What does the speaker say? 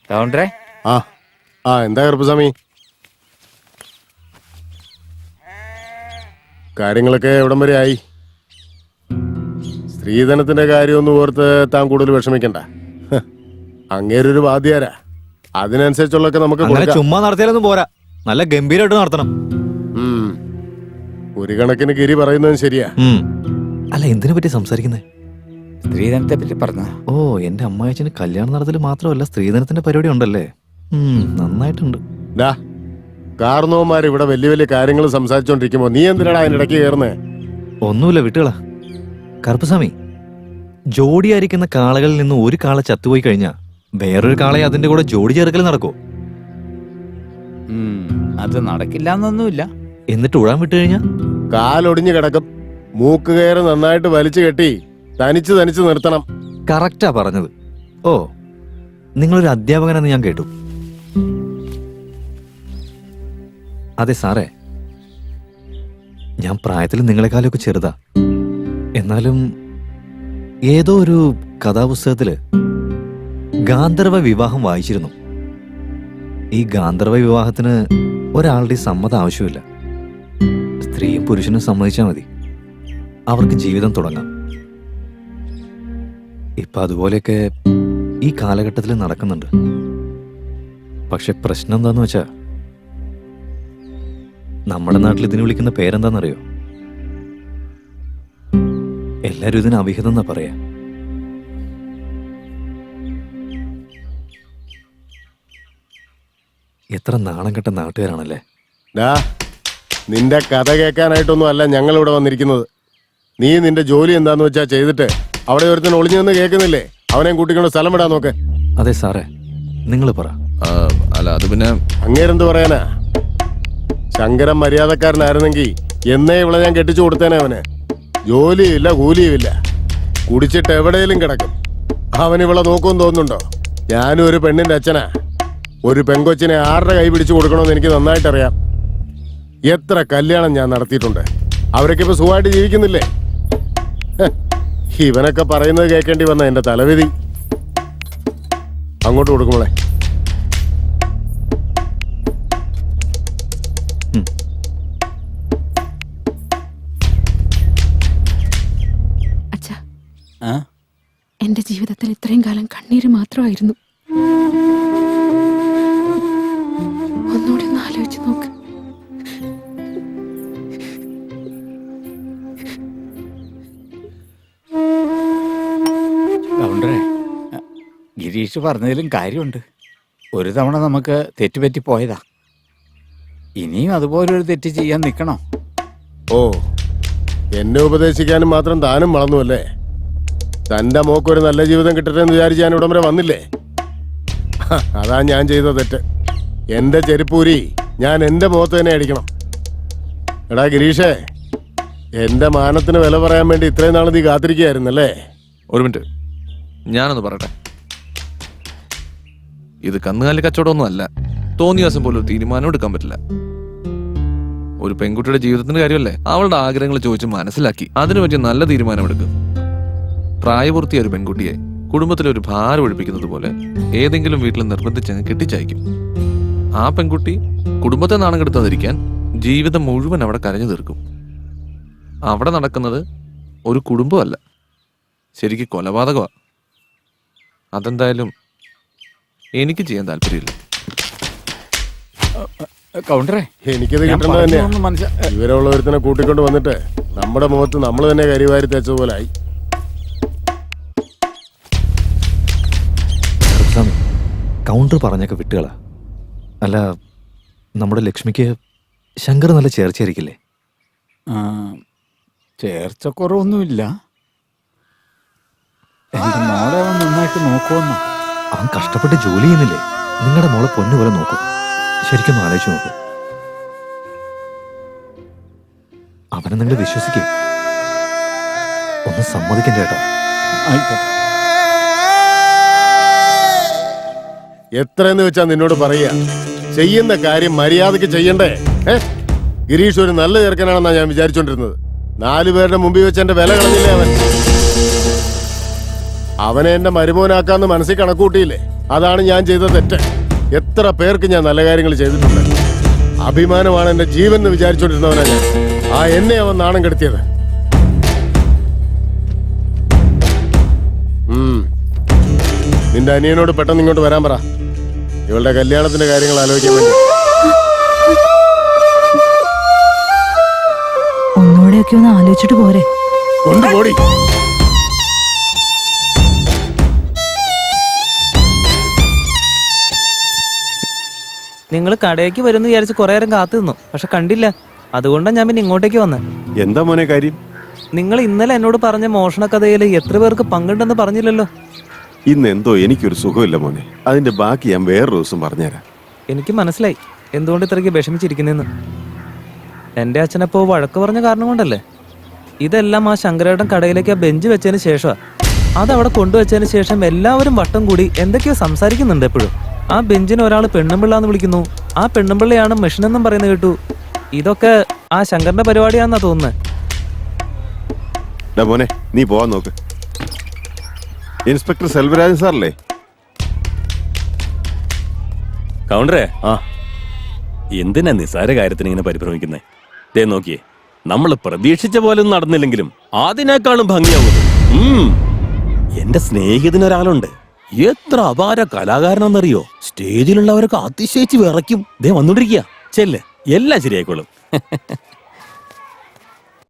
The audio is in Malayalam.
കൗണ്ടറേ ആ ആ എന്താ കറുപ്പസ്വാമി, കാര്യങ്ങളൊക്കെ എവിടം വരെ ആയി? സ്ത്രീധനത്തിന്റെ കാര്യമൊന്നും ഓർത്ത് താൻ കൂടുതൽ വിഷമിക്കണ്ട. അങ്ങേരൊരു വാദ്യാരാ, അതിനനുസരിച്ചുള്ളൊക്കെ നമുക്ക് കൊടുക്കാം. ചുമ്മാ നടത്തിയാലൊന്നും പോരാ, നല്ല ഗംഭീരമായിട്ട് നടത്തണം. ഒരു കണക്കിന് ഗിരി പറയുന്നതും ശരിയാ. അല്ല, എന്തിനെ പറ്റി സംസാരിക്കുന്നേ? സ്ത്രീധനത്തെ പറ്റി പറഞ്ഞ. ഓ, എന്റെ അമ്മായച്ചന് കല്യാണം നടത്തൽ മാത്രമല്ല, സ്ത്രീധനത്തിന്റെ പരിപാടി ഉണ്ടല്ലേ. നന്നായിട്ടുണ്ട്. കാർന്നോമാർ ഇവിടെ വലിയ വലിയ കാര്യങ്ങൾ സംസാരിച്ചോണ്ടിരിക്കുമ്പോ നീ എന്തിനാണ് അതിനിടയ്ക്ക് കയറുന്നേ? ഒന്നുമില്ല, വിട്ടുകളാ. കറുപ്പസ്വാമി, ജോഡിയായിരിക്കുന്ന കാളകളിൽ നിന്ന് ഒരു കാള ചത്തുപോയി കഴിഞ്ഞാ വേറൊരു കാളയെ അതിന്റെ കൂടെ ജോഡി ചേർക്കൽ നടക്കോ? അത് നടക്കില്ല എന്നൊന്നുമില്ല. എന്നിട്ട് ഉഴാൻ വിട്ടു കഴിഞ്ഞാ കാലൊടിഞ്ഞു കിടക്കും. മൂക്ക് കയറ് നന്നായിട്ട് വലിച്ചു കെട്ടി തനിച്ച് തനിച്ച് നിർത്തണം. കറക്റ്റാ പറഞ്ഞത്. ഓ, നിങ്ങളൊരു അധ്യാപകനെന്ന് ഞാൻ കേട്ടു. അതെ സാറേ, ഞാൻ പ്രായത്തിൽ നിങ്ങളെക്കാളൊക്കെ ചെറുതാ. എന്നാലും ഏതോ ഒരു കഥാപുസ്തകത്തില് ഗാന്ധർവ വിവാഹം വായിച്ചിരുന്നു. ഈ ഗാന്ധർവ വിവാഹത്തിന് ഒരാളുടെ സമ്മതം ആവശ്യമില്ല. സ്ത്രീയും പുരുഷനും സമ്മതിച്ചാൽ മതി, അവർക്ക് ജീവിതം തുടങ്ങാം. ഇപ്പൊ അതുപോലെയൊക്കെ ഈ കാലഘട്ടത്തിൽ നടക്കുന്നുണ്ട്. പക്ഷെ പ്രശ്നം എന്താന്ന് വെച്ചാ, നമ്മുടെ നാട്ടിൽ ഇതിന് വിളിക്കുന്ന പേരെന്താന്നറിയോ? എല്ലാരും ഇതിന് അവിഹിതം എന്നാ പറയാ. എത്ര നാണം കെട്ട നാട്ടുകാരാണല്ലേ. നിന്റെ കഥ കേൾക്കാനായിട്ടൊന്നും അല്ല ഞങ്ങൾ ഇവിടെ വന്നിരിക്കുന്നത്. നീ നിന്റെ ജോലി എന്താന്ന് വെച്ചാ ചെയ്തിട്ട് അവിടെ ഒരുത്തൻ ഒളിഞ്ഞു നിന്ന് കേൾക്കുന്നില്ലേ, അവനെയും കൂട്ടിക്കൊണ്ട് സ്ഥലം വിടാൻ നോക്ക്. അതെ സാറേ, നിങ്ങൾ പറ. അല്ല, അത് പിന്നെ അങ്ങേരെന്ത് പറയാനാ? ശങ്കരൻ മര്യാദക്കാരനായിരുന്നെങ്കിൽ എന്നേ ഇവിടെ ഞാൻ കെട്ടിച്ചു കൊടുത്തേനെ. അവന് ജോലിയില്ല, കൂലിയുമില്ല, കുടിച്ചിട്ട് എവിടെയെങ്കിലും കിടക്കും. അവൻ ഇവിടെ നോക്കുമെന്ന് തോന്നുന്നുണ്ടോ? ഞാനും ഒരു പെണ്ണിന്റെ അച്ഛനാ. ഒരു പെങ്കൊച്ചിനെ ആരുടെ കൈ പിടിച്ചു കൊടുക്കണമെന്ന് എനിക്ക് നന്നായിട്ടറിയാം. എത്ര കല്യാണം ഞാൻ നടത്തിയിട്ടുണ്ട്. അവരൊക്കെ ഇപ്പൊ സുഖമായിട്ട് ജീവിക്കുന്നില്ലേ? ഇവനൊക്കെ പറയുന്നത് കേൾക്കേണ്ടി വന്ന എന്റെ തലവിധി. അങ്ങോട്ട് കൊടുക്കുമ്പോളെ. അച്ഛാ, എന്റെ ജീവിതത്തിൽ ഇത്രയും കാലം കണ്ണീര് മാത്രമായിരുന്നു. ഒന്നുകൂടി ഒന്ന് ആലോചിച്ച് നോക്ക്. കൗണ്ടറേ, ഗിരീഷ് പറഞ്ഞതിലും കാര്യമുണ്ട്. ഒരു തവണ നമുക്ക് തെറ്റുപറ്റി പോയതാ. ഇനിയും അതുപോലൊരു തെറ്റ് ചെയ്യാൻ നിൽക്കണോ? ഓ, എന്നെ ഉപദേശിക്കാനും മാത്രം താനും വളർന്നുവല്ലേ. തന്റെ മോക്കൊരു നല്ല ജീവിതം കിട്ടട്ടെ എന്ന് വിചാരിച്ച് ഞാൻ ഇവിടം വരെ വന്നില്ലേ? അതാ ഞാൻ ചെയ്ത തെറ്റ്. എന്റെ ചെരുപ്പൂരി ഞാൻ എന്റെ മുഖത്ത് തന്നെ അടിക്കണം. എടാ ഗിരീഷേ, എന്റെ മാനത്തിന് വില പറയാൻ വേണ്ടി ഇത്രയും നാൾ നീ കാത്തിരിക്കുകയായിരുന്നല്ലേ? ഒരു മിനിറ്റ്, ഞാനൊന്ന് പറയട്ടെ. ഇത് കന്നുകാലി കച്ചവടമൊന്നും അല്ല. തോന്നിയ ദിവസം പോലും ഒരു തീരുമാനം എടുക്കാൻ പറ്റില്ല. ഒരു പെൺകുട്ടിയുടെ ജീവിതത്തിന്റെ കാര്യമല്ലേ, അവളുടെ ആഗ്രഹങ്ങൾ ചോദിച്ച് മനസ്സിലാക്കി അതിനു പറ്റിയ നല്ല തീരുമാനമെടുക്കും. പ്രായപൂർത്തിയായ ഒരു പെൺകുട്ടിയെ കുടുംബത്തിലെ ഒരു ഭാരം ഒഴിപ്പിക്കുന്നത് പോലെ ഏതെങ്കിലും വീട്ടിൽ നിർബന്ധിച്ചങ്ങ് കെട്ടിച്ചയക്കും. ആ പെൺകുട്ടി കുടുംബത്തെ നാണം കെടുത്താതിരിക്കാൻ ജീവിതം മുഴുവൻ അവിടെ കരഞ്ഞു തീർക്കും. അവിടെ നടക്കുന്നത് ഒരു കുടുംബമല്ല, ശരിക്കും കൊലപാതകമാണ്. അതെന്തായാലും എനിക്ക് ചെയ്യാൻ താല്പര്യമില്ല. കൗണ്ടറേ, എനിക്കിത് കിട്ടേണ്ടത് തന്നെയാ. ഇവരുള്ള ഒരുത്തിനെ കൂട്ടിക്കൊണ്ട് വന്നിട്ട് നമ്മുടെ മുഖത്ത് നമ്മൾ തന്നെ കരിവാരി തേച്ചതുപോലെ ആയി. കൗണ്ടർ പറഞ്ഞൊക്കെ വിട്ടുകളാ. അല്ല, നമ്മുടെ ലക്ഷ്മിക്ക് ശങ്കർ നല്ല ചേർച്ചയായിരിക്കില്ലേ? ചേർച്ചക്കുറവൊന്നുമില്ല. എന്റെ മോളെ അവൻ നന്നായിട്ട് നോക്കുമെന്നോ? അവൻ കഷ്ടപ്പെട്ട് ജോലി ചെയ്യുന്നില്ലേ? നിങ്ങളുടെ മോളെ പൊന്നുപോലെ നോക്കും. ശരിക്കും ആലോചിച്ച് നോക്ക്. അവനെ നിങ്ങൾ വിശ്വസിക്കേ. ഒന്ന് സമ്മതിക്കണ്ട ചേട്ടാ. ആയിക്കോട്ടെ. എത്രയെന്ന് വെച്ചാ നിന്നോട് പറയാ, ചെയ്യുന്ന കാര്യം മര്യാദക്ക് ചെയ്യണ്ടേ? ഗിരീഷ് ഒരു നല്ല ചെറുക്കനാണെന്നാ ഞാൻ വിചാരിച്ചോണ്ടിരുന്നത്. 4 പേരുടെ മുമ്പിൽ വെച്ച് എന്റെ വില കളഞ്ഞില്ലേ അവൻ? അവനെ എന്റെ മരുമോനാക്കാന്ന് മനസ്സിൽ കണക്കൂട്ടിയില്ലേ? അതാണ് ഞാൻ ചെയ്ത തെറ്റ്. എത്ര പേർക്ക് ഞാൻ നല്ല കാര്യങ്ങൾ ചെയ്തിട്ടുണ്ട്. അഭിമാനമാണ് എന്റെ ജീവൻ എന്ന് വിചാരിച്ചോണ്ടിരുന്നവനാ ഞാൻ. ആ എന്നെ അവൻ നാണം കെടുത്തിയത്. നിന്റെ അനിയനോട് പെട്ടെന്ന് ഇങ്ങോട്ട് വരാൻ പറ. ഇവളുടെ കല്യാണത്തിന്റെ കാര്യങ്ങൾ ആലോചിക്കാൻ വേണ്ടി. ഒന്നുകൂടെയൊക്കെ ഒന്ന് ആലോചിച്ചിട്ട് പോരെ. കൊണ്ടുപോടി. നിങ്ങൾ കടയ്ക്ക് വരുമെന്ന് വിചാരിച്ച് കുറെ നേരം കാത്തു നിന്നു, പക്ഷെ കണ്ടില്ല. അതുകൊണ്ടാണ് ഞാൻ പിന്നെ ഇങ്ങോട്ടേക്ക് വന്നത്. എന്താ മോനെ കാര്യം? നിങ്ങൾ ഇന്നലെ എന്നോട് പറഞ്ഞ മോഷണ കഥയിൽ എത്ര പേർക്ക് പങ്കുണ്ടെന്ന് പറഞ്ഞില്ലല്ലോ. ഇന്ന് എന്തോ എനിക്കൊരു സുഖമില്ല മോനെ. അതിന്റെ ബാക്കി ഞാൻ വേറൊരു ദിവസം പറഞ്ഞുതരാം. എനിക്ക് മനസ്സിലായി എന്തുകൊണ്ട് ഇത്രയ്ക്ക് വിഷമിച്ചിരിക്കുന്നെന്ന്. എൻ്റെ അച്ഛനപ്പോ വഴക്ക് പറഞ്ഞ കാരണം കൊണ്ടല്ലേ. ഇതെല്ലാം ആ ശങ്കരേട്ടൻ കടയിലേക്ക് ആ ബെഞ്ച് വെച്ചതിന് ശേഷമാണ്. അതവിടെ കൊണ്ടുവച്ചതിന് ശേഷം എല്ലാവരും വട്ടം കൂടി എന്തൊക്കെയോ സംസാരിക്കുന്നുണ്ട് എപ്പോഴും. ആ ബെഞ്ചിന് ഒരാൾ പെണ്ണുമ്പിള്ളാന്ന് വിളിക്കുന്നു. ആ പെണ്ണുമ്പിള്ളയാണ് മെഷീനെന്നും പറയുന്നത് കേട്ടു. ഇതൊക്കെ ആ ശങ്കറിന്റെ പരിപാടിയാണെന്നാ തോന്നുന്നത്. മോനെ നീ പോവാൻ നോക്ക്. ഇൻസ്പെക്ടർ സെൽവരാജൻ സാറല്ലേ? കൗണ്ടറേ, എന്തിനാ നിസാര കാര്യത്തിന് ഇങ്ങനെ പരിഭ്രമിക്കുന്നേ? ദേ നോക്കിയേ, നമ്മൾ പ്രതീക്ഷിച്ച പോലെ ഒന്നും നടന്നില്ലെങ്കിലും അതിനേക്കാളും ഭംഗിയാവുന്നു. എന്റെ സ്നേഹിതനൊരാളുണ്ട്, എത്ര അപാര കലാകാരനെന്നറിയോ? സ്റ്റേജിലുള്ളവരൊക്കെ അതിശയിച്ച് വിറയ്ക്കും. ദേ വന്നോണ്ടിരിക്കുക. ചെല്ല്, എല്ലാം ശരിയായിക്കോളും.